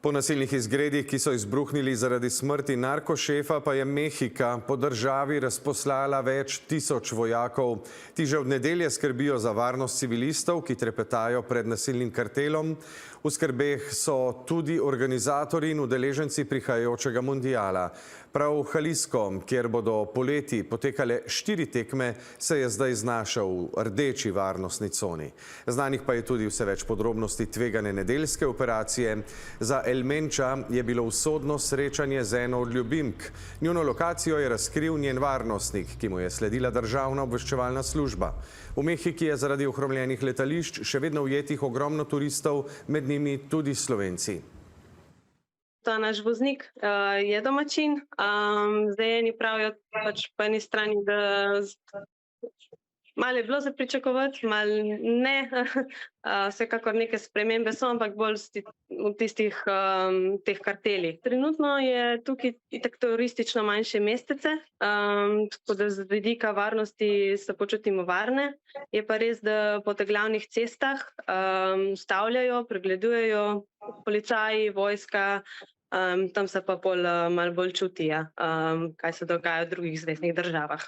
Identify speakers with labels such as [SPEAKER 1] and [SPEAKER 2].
[SPEAKER 1] Po nasilnih izgredih, ki so izbruhnili zaradi smrti narkošefa, pa je Mehika po državi razposlala več tisoč vojakov. Ti že od nedelje skrbijo za varnost civilistov, ki trepetajo pred nasilnim kartelom. V skrbeh so tudi organizatorji in udeleženci prihajajočega mundiala. Prav v Jalisco, kjer bodo poleti potekale 4 tekme, se je zdaj znašel v rdeči varnostni coni. Znanih pa je tudi vse več podrobnosti tvegane nedeljske operacije. Za Elmenča je bilo usodno srečanje z eno od ljubimk. Njuno lokacijo je razkril njen varnostnik, ki mu je sledila državna obveščevalna služba. V Mehiki je zaradi ohromljenih letališč še vedno ujetih ogromno turistov, med njimi tudi Slovenci.
[SPEAKER 2] Ta naš voznik je domačin. Zdaj eni pravijo pač po eni strani, da malo je bilo za pričakovati, malo ne. Vsekakor neke spremembe so, ampak bolj v tistih teh kartelih. Trenutno je tukaj itak turistično manjše mestece, tako da z vidika varnosti se počutimo varne. Je pa res, da po teh glavnih cestah ustavljajo, pregledujejo policaji, vojska, tam se pa malo bolj čuti, kaj se dogaja v drugih zveznih državah.